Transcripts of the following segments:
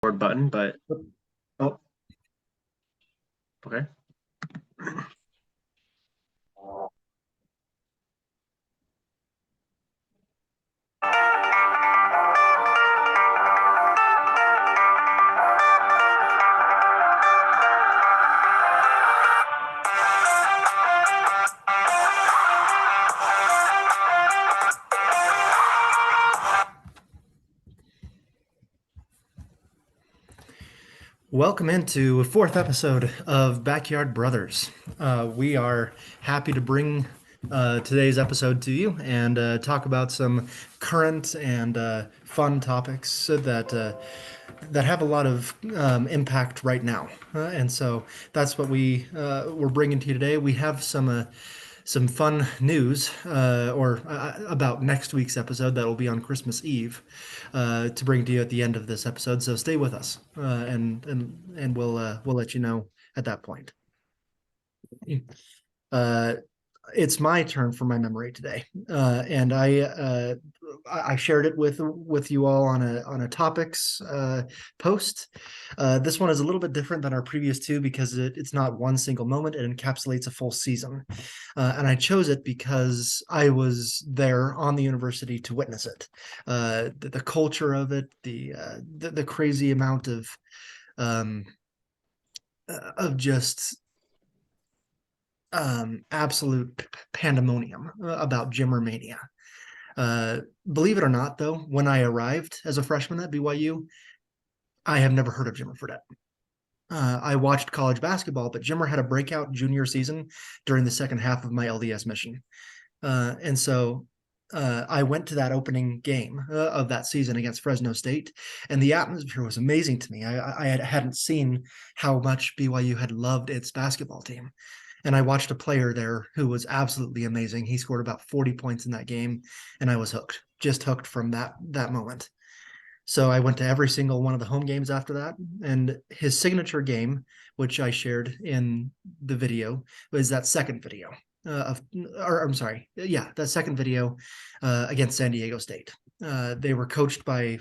Button, but oh, okay. Welcome into a fourth episode of Backyard Brothers. We are happy to bring today's episode to you and talk about some current and fun topics that have a lot of impact right now. And so that's what we're bringing to you today. We have some fun news or about next week's episode that will be on Christmas Eve to bring to you at the end of this episode. So stay with us, and we'll let you know at that point. Uh, it's my turn for my memory today, and I shared it with you all on a topics post. This one is a little bit different than our previous two because it's not one single moment; it encapsulates a full season. And I chose it because I was there on the university to witness it. The culture of it, the crazy amount um, just absolute pandemonium about Jimmermania. Uh, Believe it or not, though, when I arrived as a freshman at BYU, I have never heard of Jimmer Fredette. I watched college basketball, but Jimmer had a breakout junior season during the second half of my LDS mission. And so I went to that opening game of that season against Fresno State, and the atmosphere was amazing to me. I hadn't seen how much BYU had loved its basketball team. And I watched a player there who was absolutely amazing. He scored about 40 points in that game, and I was hooked, just hooked from that moment. So I went to every single one of the home games after that. And his signature game, which I shared in the video, was that second video or I'm sorry, yeah, that second video against San Diego State. They were coached by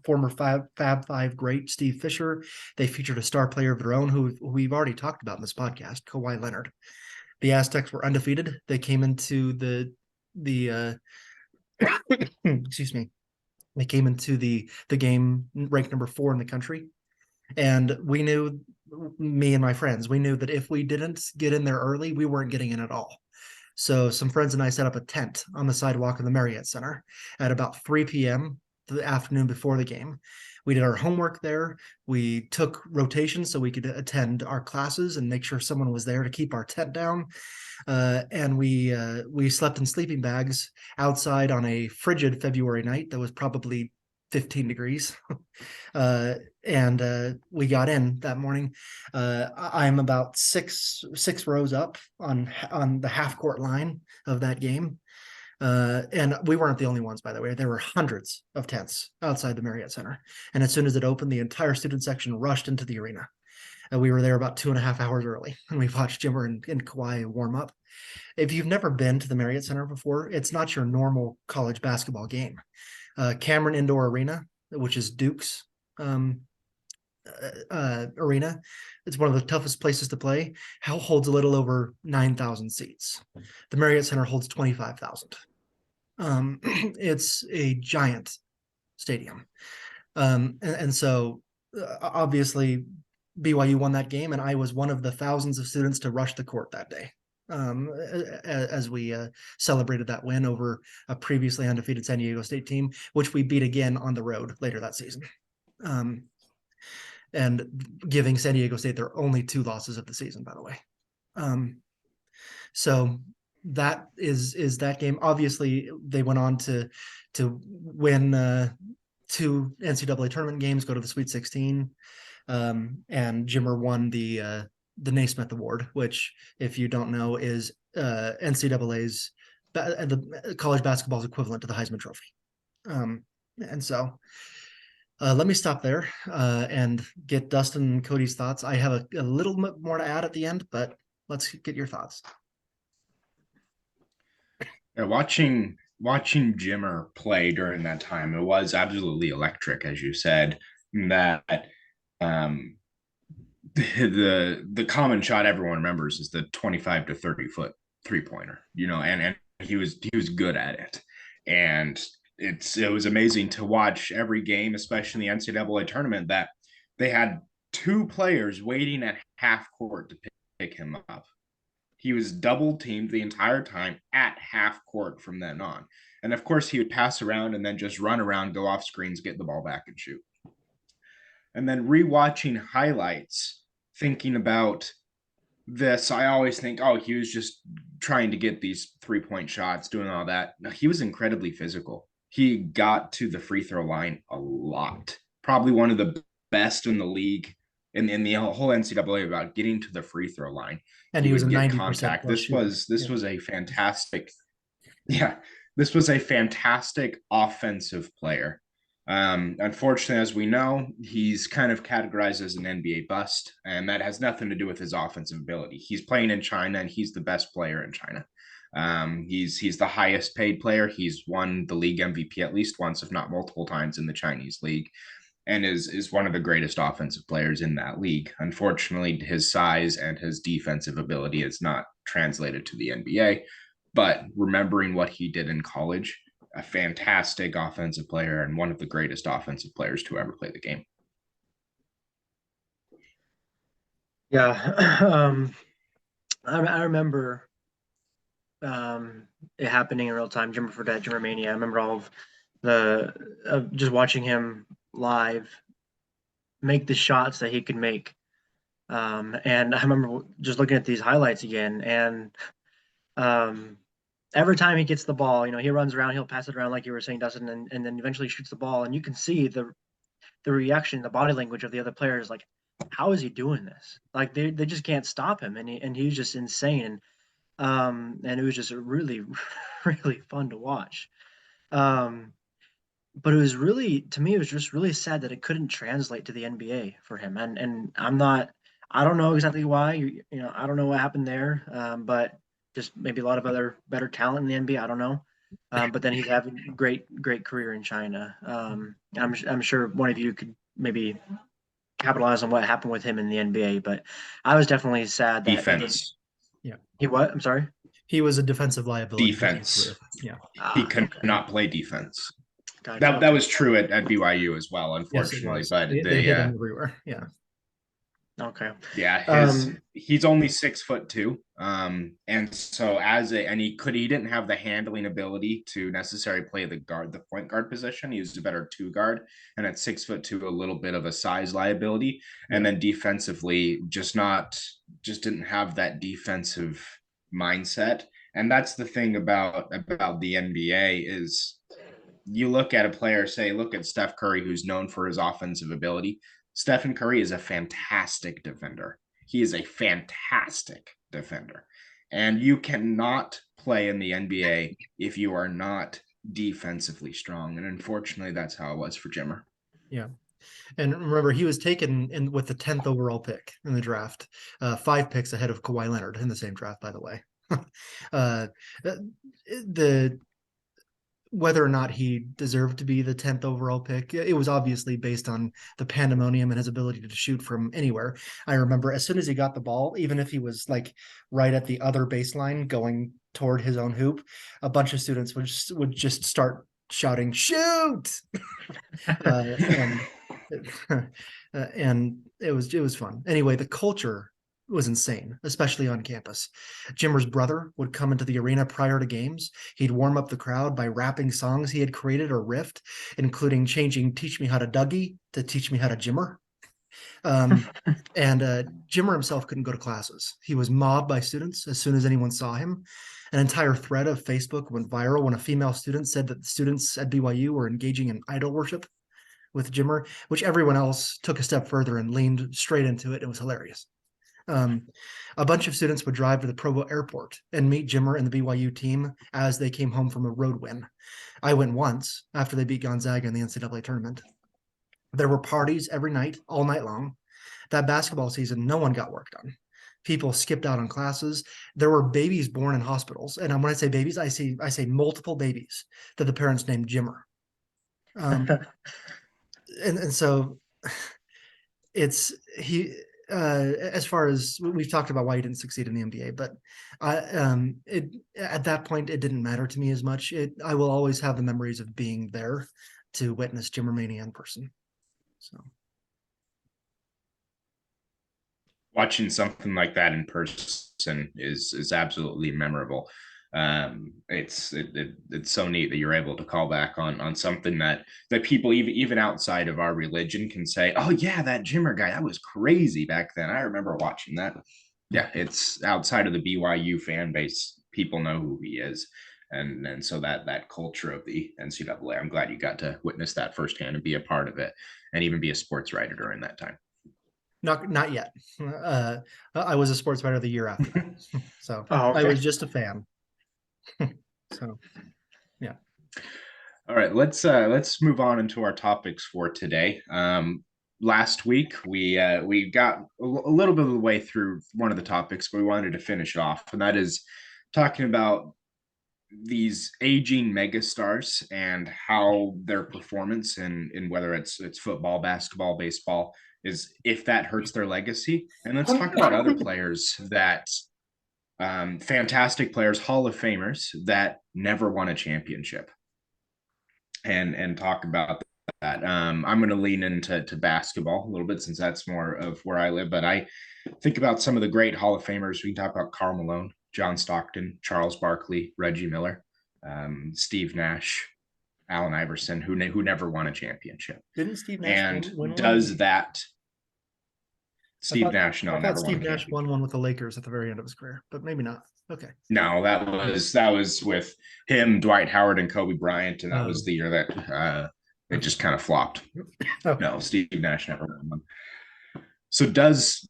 former Fab Five great Steve Fisher. They featured a star player of their own who we've already talked about in this podcast, Kawhi Leonard. The Aztecs were undefeated. They came into the excuse me. They came into the game ranked number 4 in the country, and we knew, me and my friends, we knew that if we didn't get in there early, we weren't getting in at all. So some friends and I set up a tent on the sidewalk of the Marriott Center at about 3 p.m. the afternoon before the game. We did our homework there. We took rotations so we could attend our classes and make sure someone was there to keep our tent down. And we slept in sleeping bags outside on a frigid February night that was probably 15 degrees. uh, and we got in that morning. I'm about six rows up on the half court line of that game. And we weren't the only ones, by the way. There were hundreds of tents outside the Marriott Center. And as soon as it opened, the entire student section rushed into the arena. And we were there about 2.5 hours early, and we watched Jimmer and Kawhi warm up. If you've never been to the Marriott Center before, it's not your normal college basketball game. Cameron Indoor Arena, which is Duke's um, arena. It's one of the toughest places to play. Holds a little over 9,000 seats. The Marriott Center holds 25,000. It's a giant stadium. And so obviously BYU won that game, and I was one of the thousands of students to rush the court that day. As we celebrated that win over a previously undefeated San Diego State team, which we beat again on the road later that season. And giving San Diego State their only 2 losses of the season, by the way. So that is that game. Obviously, they went on to win 2 NCAA tournament games, go to the Sweet 16, and Jimmer won the Naismith Award, which, if you don't know, is NCAA's the college basketball's equivalent to the Heisman Trophy. And so let me stop there and get Dustin and Cody's thoughts. I have a little bit more to add at the end, but let's get your thoughts. Yeah, watching Jimmer play during that time, it was absolutely electric, as you said. That Um, the common shot everyone remembers is the 25 to 30 foot 3 pointer, and he was good at it. And it was amazing to watch every game, especially in the NCAA tournament, that they had two players waiting at half court to pick him up. He was double teamed the entire time at half court from then on. And of course, he would pass around and then just run around, go off screens, get the ball back, and shoot. And then rewatching highlights, thinking about this, I always think, oh, he was just trying to get these 3 point shots, doing all that. No, he was incredibly physical. He got to the free throw line a lot. Probably one of the best in the league in the whole NCAA about getting to the free throw line. And He he was would a get 90% contact. plus shooter. This was a fantastic, yeah, this was a fantastic offensive player. Unfortunately, as we know, he's kind of categorized as an NBA bust, and that has nothing to do with his offensive ability. He's playing in China, and he's the best player in China. He's the highest paid player. He's won the league MVP at least once, if not multiple times, in the Chinese league, and is one of the greatest offensive players in that league. Unfortunately, his size and his defensive ability is not translated to the NBA. But remembering what he did in college, a fantastic offensive player and one of the greatest offensive players to ever play the game. Yeah. I remember it happening in real time. Jimmer Fredette, Jimmermania. I remember all of the just watching him live make the shots that he could make. And I remember just looking at these highlights again, and um, every time he gets the ball, he runs around, he'll pass it around like you were saying, Dustin, and then eventually shoots the ball, and you can see the reaction, the body language of the other players, like, how is he doing this? Like they just can't stop him, and he's just insane. And it was just really, really fun to watch. Um, but it was really, to me, it was just really sad that it couldn't translate to the NBA for him. And I don't know exactly why. I don't know what happened there. But just maybe a lot of other better talent in the NBA. I don't know. But then he's having a great career in China. I'm sure one of you could maybe capitalize on what happened with him in the NBA. But I was definitely sad that he didn't. Defense. Yeah. He what? I'm sorry. He was a defensive liability his whole Defense. career. Yeah. He could Okay. not play defense. Gotcha. That was true at BYU as well, Yes, it unfortunately. was. But They hit him everywhere. Yeah. Okay. yeah, he's only 6'2". And so he didn't have the handling ability to necessarily play the point guard position. He was a better 2 guard, and at 6'2", a little bit of a size liability. And then defensively, just didn't have that defensive mindset. And that's the thing about the NBA is you look at a player, say, look at Steph Curry, who's known for his offensive ability. Stephen Curry is a fantastic defender. He is a fantastic defender. And you cannot play in the NBA if you are not defensively strong. And unfortunately, that's how it was for Jimmer. Yeah. And remember, he was taken in with the 10th overall pick in the draft, 5 picks ahead of Kawhi Leonard in the same draft, by the way. The whether or not he deserved to be the 10th overall pick, it was obviously based on the pandemonium and his ability to shoot from anywhere. I remember as soon as he got the ball, even if he was like right at the other baseline going toward his own hoop, a bunch of students would just start shouting, "Shoot!" and and it was fun. Anyway, the culture was insane, especially on campus. Jimmer's brother would come into the arena prior to games. He'd warm up the crowd by rapping songs he had created or riffed, including changing "Teach Me How to Dougie" to "Teach Me How to Jimmer." And Jimmer himself couldn't go to classes. He was mobbed by students as soon as anyone saw him. An entire thread of Facebook went viral when a female student said that the students at BYU were engaging in idol worship with Jimmer, which everyone else took a step further and leaned straight into it. It was hilarious. A bunch of students would drive to the Provo airport and meet Jimmer and the BYU team as they came home from a road win. I went once after they beat Gonzaga in the NCAA tournament. There were parties every night, all night long. That basketball season, no one got work done. People skipped out on classes. There were babies born in hospitals. And when I say babies, I say multiple babies that the parents named Jimmer. And so it's he as far as we've talked about why he didn't succeed in the NBA, but it at that point it didn't matter to me as much. I will always have the memories of being there to witness Jimmermania in person. So Watching something like that in person is absolutely memorable. It's so neat that you're able to call back on something that people even outside of our religion can say, oh yeah, that Jimmer guy, that was crazy back then. I remember watching that. Yeah, it's outside of the BYU fan base, people know who he is. And so that culture of the NCAA, I'm glad you got to witness that firsthand and be a part of it and even be a sports writer during that time. not yet. I was a sports writer the year after that, so Oh, I okay. was just a fan. So yeah. All right, let's move on into our topics for today. Last week we got a little bit of the way through one of the topics, but we wanted to finish it off, and that is talking about these aging megastars and how their performance in whether it's football, basketball, baseball is if that hurts their legacy. And let's talk about other players that fantastic players, Hall of Famers that never won a championship and talk about that. I'm going to lean into basketball a little bit since that's more of where I live. But I think about some of the great Hall of Famers. We can talk about Karl Malone, John Stockton, Charles Barkley, Reggie Miller, Steve Nash, Allen Iverson, who never won a championship. Didn't Steve Nash And win does one? that I Steve thought Nash I thought never won a Steve Nash championship? won one with the Lakers at the very end of his career, but maybe not. Okay. No, that was with him, Dwight Howard, and Kobe Bryant, and that was the year that it Okay. just kind of flopped. Okay. No, Steve Nash never won one. So does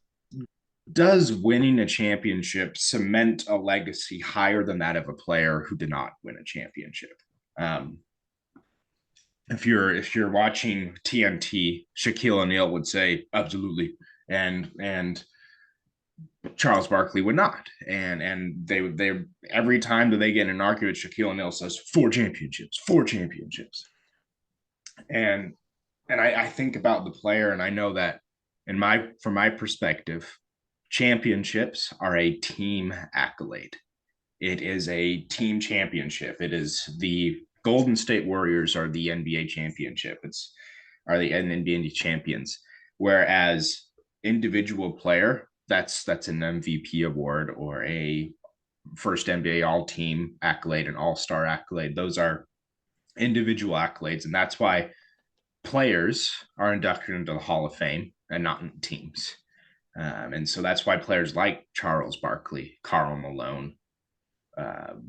winning a championship cement a legacy higher than that of a player who did not win a championship? Um, if you're watching TNT, Shaquille O'Neal would say absolutely, and Charles Barkley would not, and they every time that they get in an argument, Shaquille O'Neal says four championships, and I think about the player, and I know that from my perspective, championships are a team accolade. It is a team championship. It is the Golden State Warriors are the NBA championship. Are the NBA champions. Whereas individual player, that's an MVP award or a first NBA All Team accolade, an All Star accolade. Those are individual accolades, and that's why players are inducted into the Hall of Fame and not in teams. And so that's why players like Charles Barkley, Karl Malone,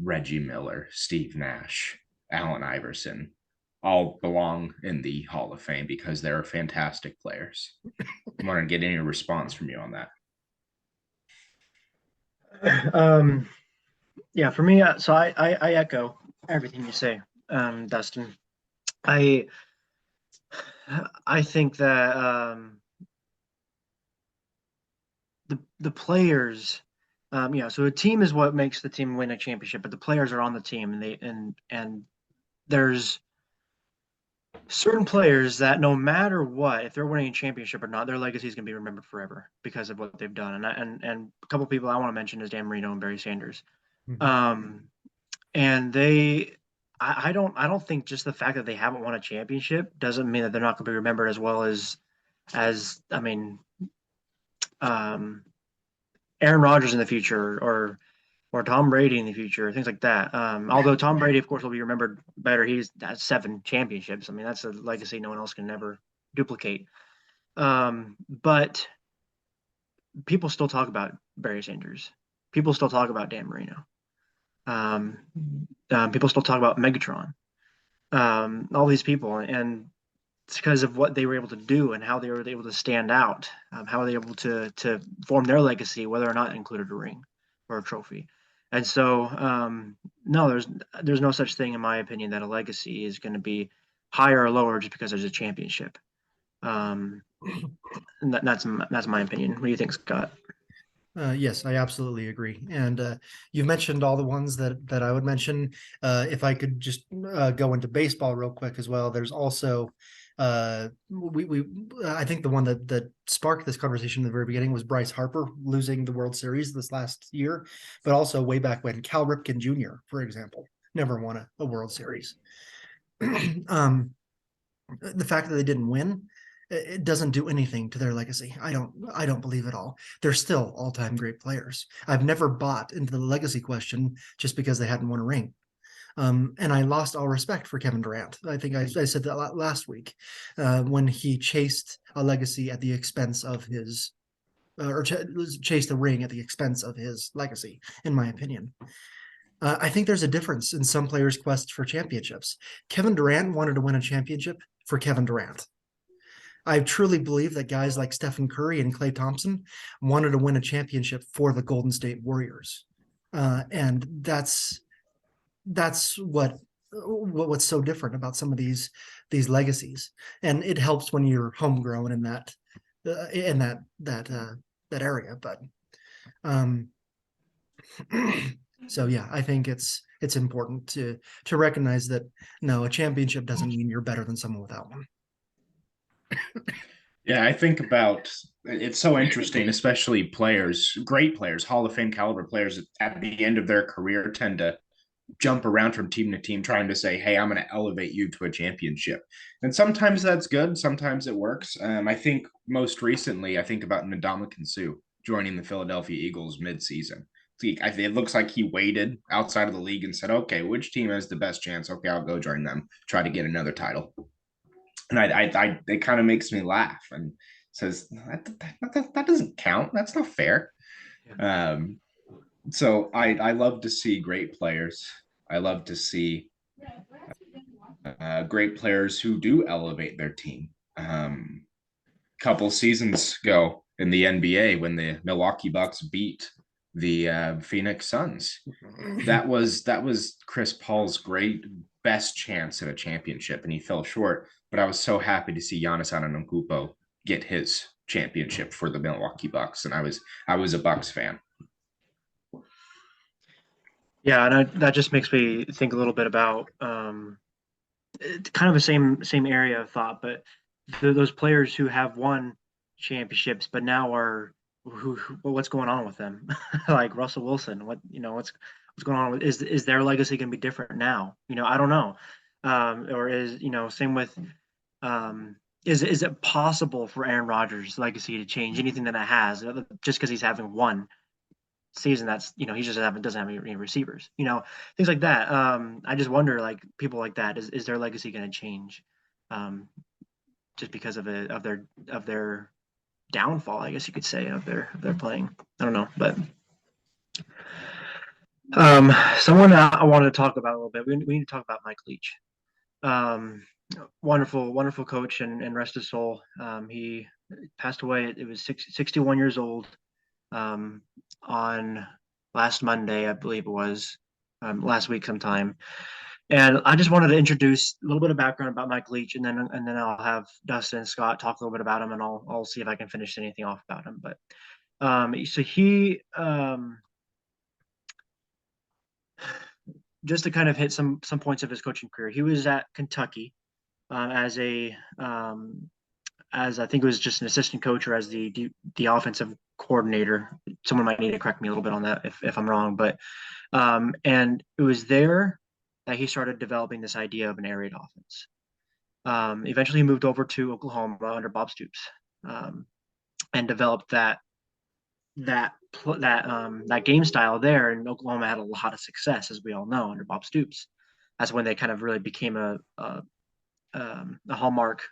Reggie Miller, Steve Nash, Allen Iverson all belong in the Hall of Fame because they're fantastic players. I want to get any response from you on that. Yeah, for me, so I echo everything you say, Dustin. I think that the players, so a team is what makes the team win a championship, but the players are on the team, and there's certain players that no matter what, if they're winning a championship or not, their legacy is going to be remembered forever because of what they've done. And a couple of people I want to mention is Dan Marino and Barry Sanders. Mhm. And I don't think just the fact that they haven't won a championship doesn't mean that they're not going to be remembered as well as I mean, Aaron Rodgers in the future or Tom Brady in the future, things like that. Although Tom Brady, of course, will be remembered better. He's has 7 championships. I mean, that's a legacy no one else can ever duplicate. But people still talk about Barry Sanders. People still talk about Dan Marino. People still talk about Megatron. All these people, and it's because of what they were able to do and how they were able to stand out, how they were able to form their legacy, whether or not it included a ring or a trophy. And so, no, there's no such thing, in my opinion, that a legacy is going to be higher or lower just because there's a championship. And that's my opinion. What do you think, Scott? Yes, I absolutely agree. And you've mentioned all the ones that I would mention. If I could just go into baseball real quick as well, there's also I think the one that sparked this conversation in the very beginning was Bryce Harper losing the World Series this last year, but also way back when Cal Ripken Jr., for example, never won a World Series. The fact that they didn't win, it doesn't do anything to their legacy. I don't believe at all. They're still all-time great players. I've never bought into the legacy question just because they hadn't won a ring. And I lost all respect for Kevin Durant. I think I said that last week when he chased a legacy at the expense of his, or chased a ring at the expense of his legacy, in my opinion. I think there's a difference in some players' quest for championships. Kevin Durant wanted to win a championship for Kevin Durant. I truly believe that guys like Stephen Curry and Klay Thompson wanted to win a championship for the Golden State Warriors. And that's what's so different about some of these legacies. And it helps when you're homegrown in that area. But so yeah, I think it's important to recognize that no, a championship doesn't mean you're better than someone without one. Yeah, I think about it's so interesting, especially players, great players, Hall of Fame caliber players at the end of their career tend to jump around from team to team trying to say, hey, I'm going to elevate you to a championship. And sometimes that's good. Sometimes it works. I think most recently, I think about Ndamukong Suh joining the Philadelphia Eagles midseason. It looks like he waited outside of the league and said, okay, which team has the best chance? Okay, I'll go join them, try to get another title. And it kind of makes me laugh and says, that doesn't count. That's not fair. Yeah. So I love to see great players. I love to see great players who do elevate their team. Couple seasons ago in the NBA, when the Milwaukee Bucks beat the Phoenix Suns, that was Chris Paul's best chance at a championship, and he fell short. But I was so happy to see Giannis Antetokounmpo get his championship for the Milwaukee Bucks, and I was a Bucks fan. Yeah, and that just makes me think a little bit about kind of the same area of thought, but those players who have won championships but now are what's going on with them? Like Russell Wilson, what's going on with, is their legacy going to be different now? I don't know. Or is same with is it possible for Aaron Rodgers' legacy to change anything that it has just because he's having one season that's he just doesn't have any receivers, things like that. I just wonder, like, people like that, is their legacy going to change just because of their downfall, I guess you could say, of their playing. I don't know, but someone I wanted to talk about a little bit, we need to talk about Mike Leach. Wonderful coach, and rest his soul. He passed away. It was 61 years old on last Monday, I believe it was, last week sometime. And I just wanted to introduce a little bit of background about Mike Leach, and then I'll have Dustin and Scott talk a little bit about him, and I'll see if I can finish anything off about him. But so he just to kind of hit some points of his coaching career, he was at Kentucky as I think it was just an assistant coach, or as the offensive coordinator. Someone might need to correct me a little bit on that if I'm wrong, but and it was there that he started developing this idea of an air raid offense. Eventually, he moved over to Oklahoma under Bob Stoops and developed that game style there. And Oklahoma had a lot of success, as we all know, under Bob Stoops. That's when they kind of really became a hallmark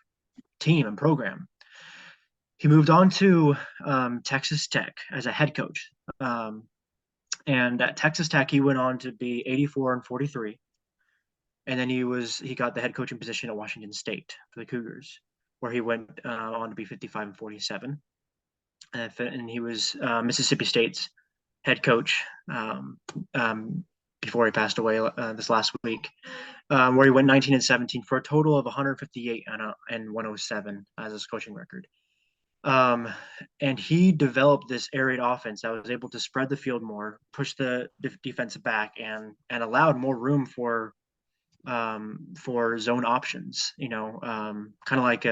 team and program. He moved on to Texas Tech as a head coach. And at Texas Tech, he went on to be 84-43. And then he got the head coaching position at Washington State for the Cougars, where he went on to be 55-47. And he was Mississippi State's head coach before he passed away this last week, where he went 19-17 for a total of 158 and 107 as his coaching record. And he developed this air raid offense that was able to spread the field more, push the defensive back, and allowed more room for for zone options. Kind of like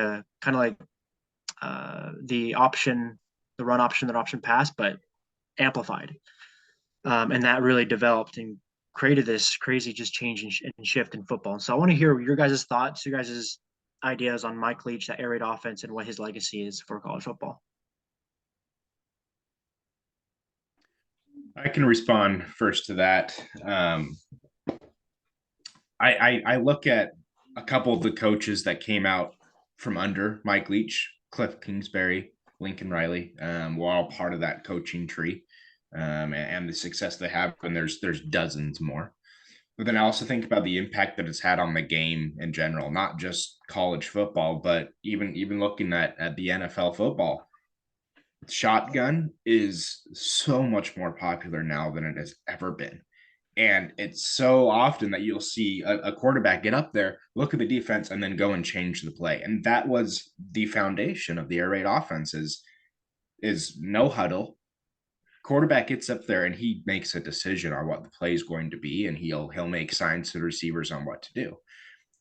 the option, the run option, that option pass, but amplified. And that really developed and created this crazy just change and shift in football. So I want to hear your guys' thoughts, your guys' ideas on Mike Leach, that air raid offense, and what his legacy is for college football. I can respond first to that. I look at a couple of the coaches that came out from under Mike Leach, Cliff Kingsbury, Lincoln Riley, were all part of that coaching tree, and the success they have. And there's dozens more. But then I also think about the impact that it's had on the game in general, not just college football, but even looking at the NFL football. Shotgun is so much more popular now than it has ever been. And it's so often that you'll see a quarterback get up there, look at the defense, and then go and change the play. And that was the foundation of the air raid offense is no huddle. Quarterback gets up there and he makes a decision on what the play is going to be, and he'll make signs to the receivers on what to do.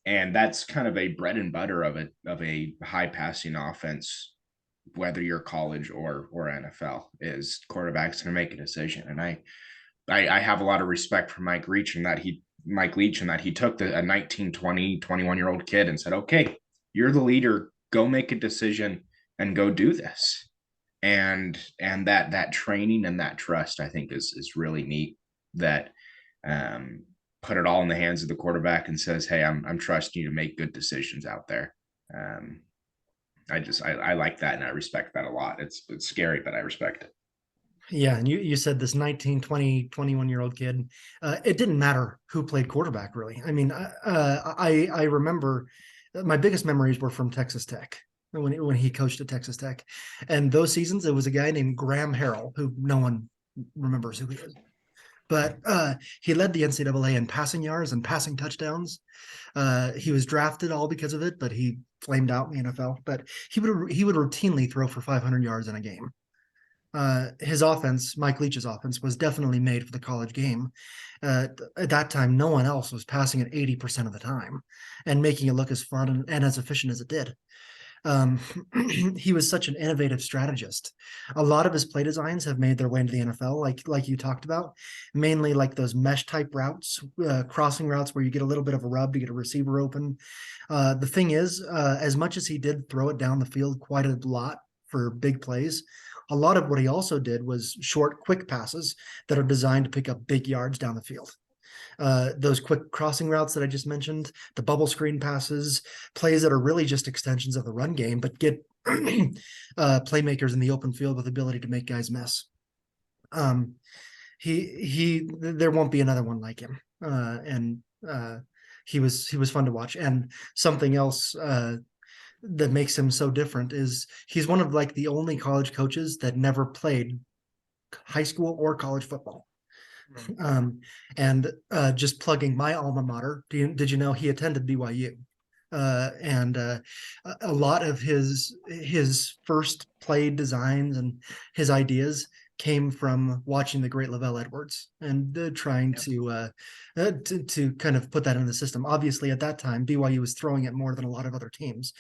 And that's kind of a bread and butter of a high passing offense, whether you're college or NFL, is quarterback's going to make a decision. And I have a lot of respect for Mike Leach and that he took a 19, 20, 21-year-old kid and said, okay, you're the leader, go make a decision and go do this. And that training and that trust, I think is really neat, that put it all in the hands of the quarterback and says, hey, I'm trusting you to make good decisions out there. I like that, and I respect that a lot. It's scary, but I respect it. Yeah, and you said this 19, 20, 21-year-old kid. It didn't matter who played quarterback, really. I mean, I remember my biggest memories were from Texas Tech when he coached at Texas Tech. And those seasons, it was a guy named Graham Harrell, who no one remembers who he is. But he led the NCAA in passing yards and passing touchdowns. He was drafted all because of it, but he flamed out in the NFL. But he would routinely throw for 500 yards in a game. His offense, Mike Leach's offense, was definitely made for the college game. At that time, no one else was passing it 80% of the time and making it look as fun and as efficient as it did. He was such an innovative strategist. A lot of his play designs have made their way into the NFL, like you talked about, mainly like those mesh type routes, crossing routes where you get a little bit of a rub to get a receiver open. The thing is, as much as he did throw it down the field quite a lot for big plays, a lot of what he also did was short, quick passes that are designed to pick up big yards down the field. Those quick crossing routes that I just mentioned, the bubble screen passes, plays that are really just extensions of the run game, but get playmakers in the open field with the ability to make guys miss. There won't be another one like him. He was fun to watch. And something else that makes him so different is he's one of like the only college coaches that never played high school or college football. And just plugging my alma mater, did you know he attended BYU? And a lot of his first play designs and his ideas came from watching the great Lavelle Edwards and trying to kind of put that in the system. Obviously, at that time, BYU was throwing it more than a lot of other teams.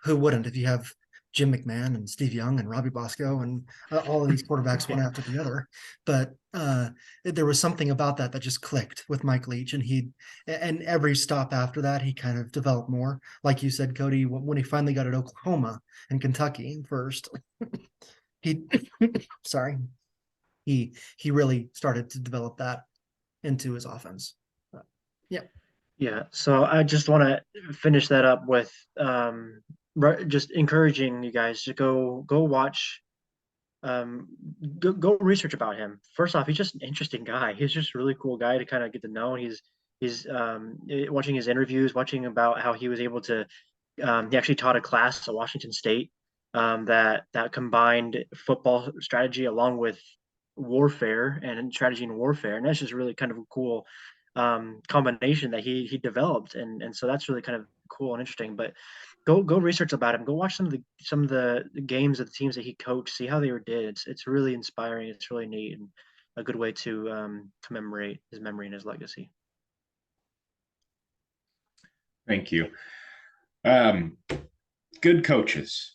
Who wouldn't? If you have Jim McMahon and Steve Young and Robbie Bosco and all of these quarterbacks one after the other. But there was something about that just clicked with Mike Leach, and every stop after that, he kind of developed more. Like you said, Cody, when he finally got at Oklahoma and Kentucky first, he he really started to develop that into his offense. Yeah. Yeah. So I just want to finish that up with just encouraging you guys to go watch, um, go research about him. First off, he's just an interesting guy. He's just a really cool guy to kind of get to know. He's watching his interviews, watching about how he was able to. He actually taught a class at Washington State that combined football strategy along with warfare and strategy and warfare, and that's just really kind of a cool combination that he developed, and so that's really kind of cool and interesting. But go research about him. Go watch some of the games of the teams that he coached. See how they were did. It's really inspiring. It's really neat and a good way to commemorate his memory and his legacy. Thank you. Um, Good coaches.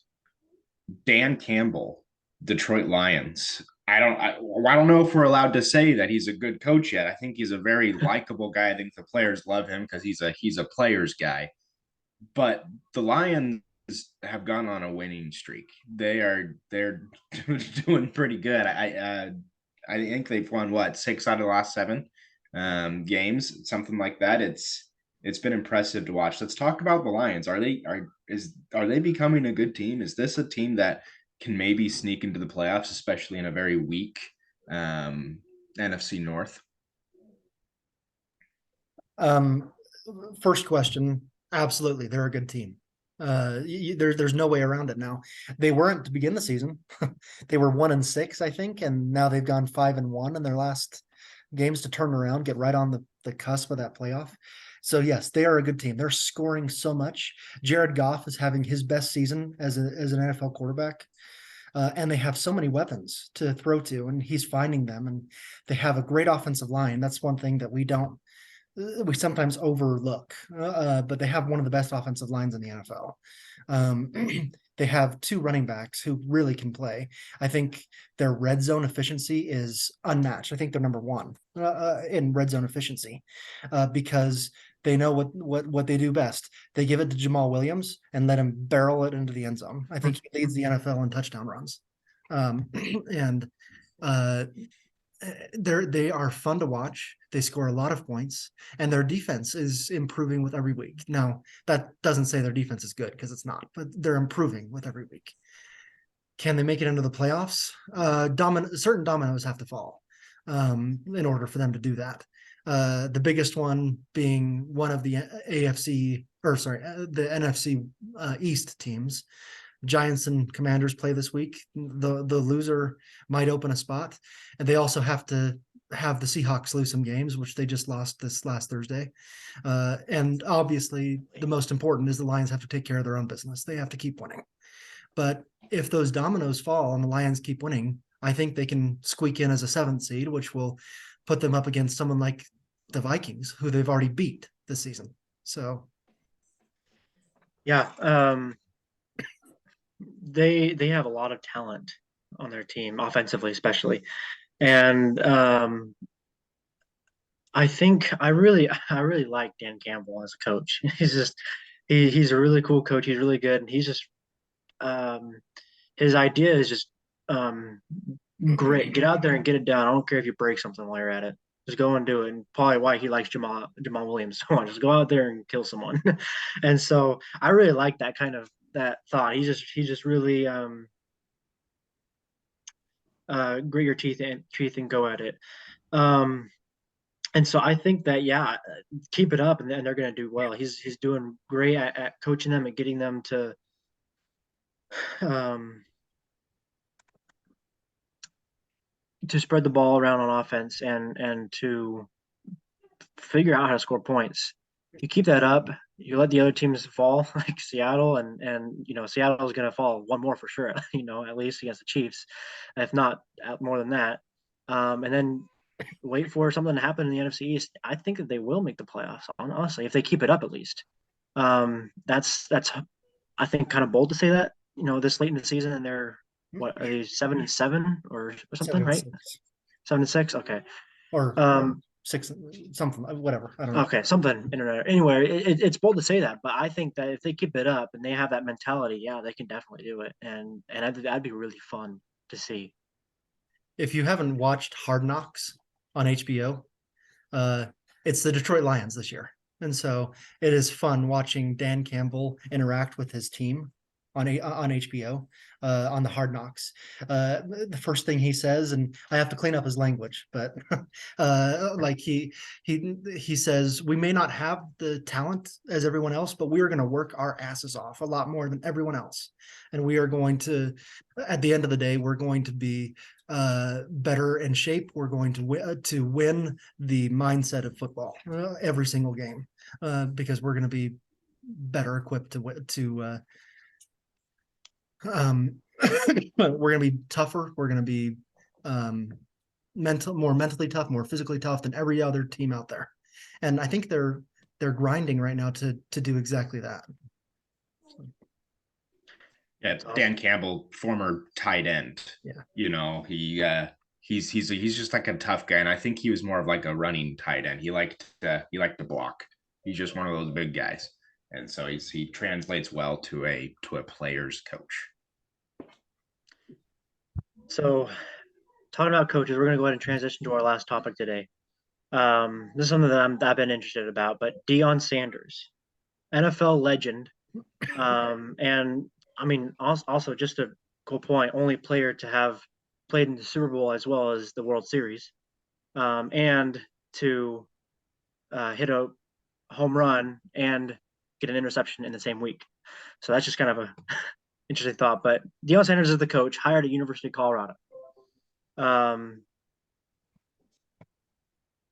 Dan Campbell, Detroit Lions. I don't know if we're allowed to say that he's a good coach yet. I think he's a very likable guy. I think the players love him because he's a players guy. But the Lions have gone on a winning streak. They're doing pretty good. I think they've won what 6 out of the last 7 games, something like that. It's been impressive to watch. Let's talk about the Lions. Are they becoming a good team? Is this a team that can maybe sneak into the playoffs, especially in a very weak um, NFC North? Um, First question, absolutely, they're a good team. There's no way around it now. They weren't to begin the season. They were 1-6, I think, and now they've gone 5-1 in their last games to turn around, get right on the cusp of that playoff. So yes, they are a good team. They're scoring so much. Jared Goff is having his best season as an NFL quarterback. And they have so many weapons to throw to, and he's finding them. And they have a great offensive line. That's one thing that we sometimes overlook, but they have one of the best offensive lines in the NFL. Um, they have 2 running backs who really can play. I think their red zone efficiency is unmatched. I think they're number 1 in red zone efficiency because they know what they do best. They give it to Jamal Williams and let him barrel it into the end zone. I think he leads the NFL in touchdown runs. And they are fun to watch. They score a lot of points, and their defense is improving with every week. Now, that doesn't say their defense is good because it's not, but they're improving with every week. Can they make it into the playoffs? Certain dominoes have to fall in order for them to do that. The biggest one being one of the the NFC East teams. Giants and Commanders play this week. The loser might open a spot, and they also have to have the Seahawks lose some games, which they just lost this last Thursday. And obviously, the most important is the Lions have to take care of their own business. They have to keep winning. But if those dominoes fall and the Lions keep winning, I think they can squeak in as a 7th seed, which will put them up against someone like the Vikings, who they've already beat this season. So, Yeah, they have a lot of talent on their team, offensively especially, and I think I really like Dan Campbell as a coach. He's a really cool coach. He's really good, and he's just um, his idea is just great. Get out there and get it done. I don't care if you break something while you're at it. Just go and do it. And probably why he likes Jamal Williams so much. Just go out there and kill someone. And so I really like that kind of that thought. He's just really grit your teeth and go at it. Um, and so I think that yeah, keep it up, and then they're going to do well. He's doing great at coaching them and getting them um, to spread the ball around on offense and to figure out how to score points. You keep that up, you let the other teams fall like Seattle, and Seattle's going to fall one more for sure. At least against the Chiefs, if not more than that. And then wait for something to happen in the NFC East. I think that they will make the playoffs. Honestly, if they keep it up at least. That's I think kind of bold to say that. This late in the season, and they're what are they 7-7 or something, right? 7-6. Okay. Or Um, 6, something, whatever. I don't know. Okay, something internet. Anyway, it's bold to say that, but I think that if they keep it up and they have that mentality, yeah, they can definitely do it, and that'd be really fun to see. If you haven't watched Hard Knocks on HBO, uh, it's the Detroit Lions this year. And so it is fun watching Dan Campbell interact with his team on HBO on the Hard Knocks. The first thing he says, and I have to clean up his language, but like he says, we may not have the talent as everyone else, but we are going to work our asses off a lot more than everyone else, and we are going to, at the end of the day, we're going to be better in shape. We're going to win the mindset of football every single game because we're going to be better equipped to we're going to be tougher. We're going to be more mentally tough, more physically tough than every other team out there. And I think they're they're grinding right now to do exactly that. Yeah, That's awesome. Dan Campbell, former tight end. Yeah. You know, he's just like a tough guy, and I think he was more of like a running tight end. He liked to block. He's just one of those big guys, and so he translates well to a player's coach. So, talking about coaches, we're going to go ahead and transition to our last topic today. This is something that I've been interested about, but Deion Sanders, NFL legend, and I mean also just a cool point, only player to have played in the Super Bowl as well as the World Series, and to hit a home run and get an interception in the same week. So that's just kind of a interesting thought. But Deion Sanders is the coach, hired at University of Colorado.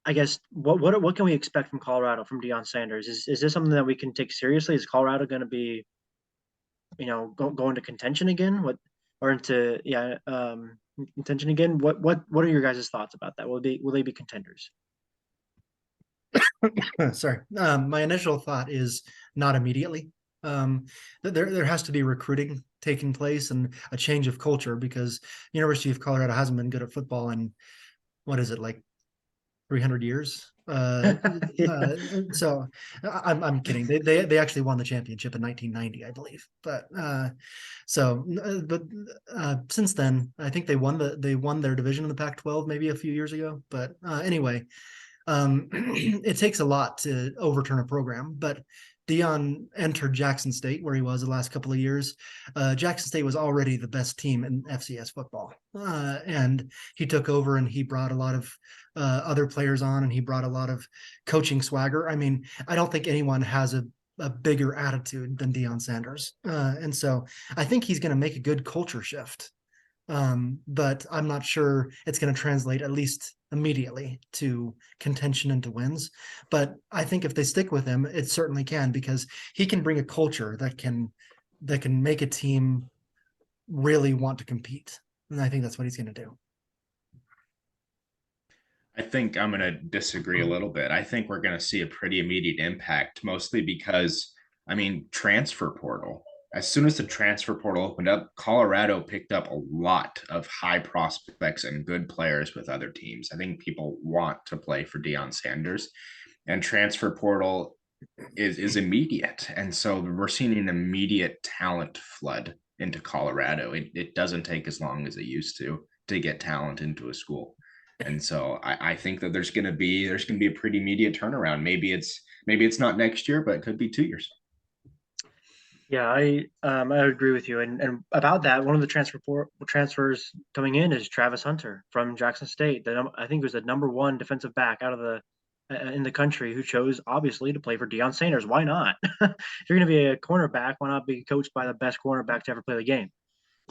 I guess what can we expect from Colorado from Deion Sanders? Is this something that we can take seriously? Is Colorado going to be, go into contention again? Into contention again? What are your guys' thoughts about that? Will they be contenders? Sorry. My initial thought is not immediately. There has to be recruiting taking place and a change of culture, because University of Colorado hasn't been good at football in, what is it, like 300 years? So I'm kidding. They actually won the championship in 1990, I believe. But since then, I think they won their division in the Pac-12 maybe a few years ago. But anyway, it takes a lot to overturn a program. But Deion entered Jackson State, where he was the last couple of years. Jackson State was already the best team in FCS football, and he took over and he brought a lot of other players on, and he brought a lot of coaching swagger. I mean, I don't think anyone has a bigger attitude than Deion Sanders, and so I think he's going to make a good culture shift. But I'm not sure it's going to translate, at least immediately, to contention and to wins. But I think if they stick with him, it certainly can, because he can bring a culture that can make a team really want to compete. And I think that's what he's going to do. I think I'm going to disagree a little bit. I think we're going to see a pretty immediate impact, mostly because, I mean, transfer portal. As soon as the transfer portal opened up, Colorado picked up a lot of high prospects and good players with other teams. I think people want to play for Deion Sanders, and transfer portal is immediate. And so we're seeing an immediate talent flood into Colorado. It doesn't take as long as it used to get talent into a school. And so I think that there's going to be a pretty immediate turnaround. Maybe it's not next year, but it could be 2 years. Yeah, I agree with you. And about that, one of the transfers coming in is Travis Hunter from Jackson State. I think it was the number one defensive back out of the in the country, who chose obviously to play for Deion Sanders. Why not? If you're going to be a cornerback, why not be coached by the best cornerback to ever play the game?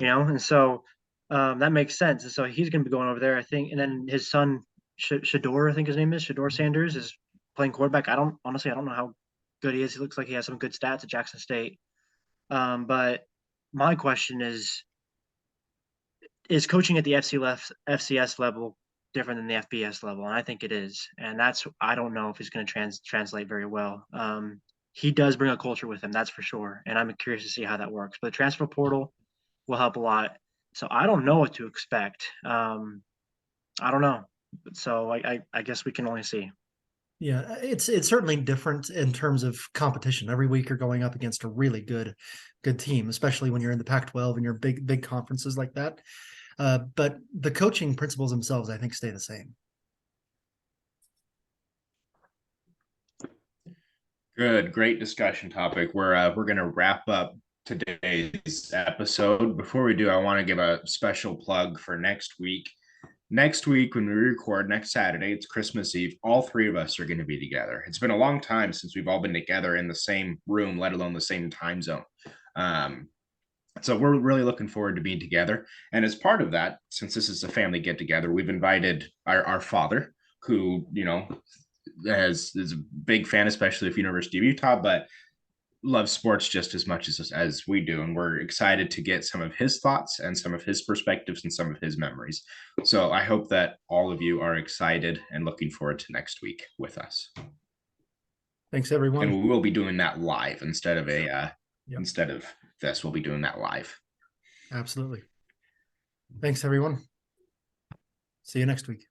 And so that makes sense. And so he's going to be going over there, I think. And then his son Shador, I think his name is Shador Sanders, is playing quarterback. I don't know how good he is. He looks like he has some good stats at Jackson State. But my question is coaching at the FCS level different than the FBS level? And I think it is. And I don't know if he's going to translate very well. He does bring a culture with him, that's for sure. And I'm curious to see how that works. But the transfer portal will help a lot. So I don't know what to expect. I don't know. So I guess we can only see. Yeah, it's certainly different in terms of competition. Every week you're going up against a really good team, especially when you're in the Pac-12 and you're big conferences like that. But the coaching principles themselves, I think, stay the same. Good, great discussion topic. We're going to wrap up today's episode. Before we do, I want to give a special plug for next week. Next week, when we record, next Saturday, it's Christmas Eve. All three of us are going to be together. It's been a long time since we've all been together in the same room, let alone the same time zone. So we're really looking forward to being together. And as part of that, since this is a family get together, we've invited our father, who, is a big fan, especially of University of Utah, but loves sports just as much as we do. And we're excited to get some of his thoughts and some of his perspectives and some of his memories. So I hope that all of you are excited and looking forward to next week with us. Thanks, everyone. And we will be doing that live instead of Yep. instead of this. We'll be doing that live. Absolutely. Thanks, everyone. See you next week.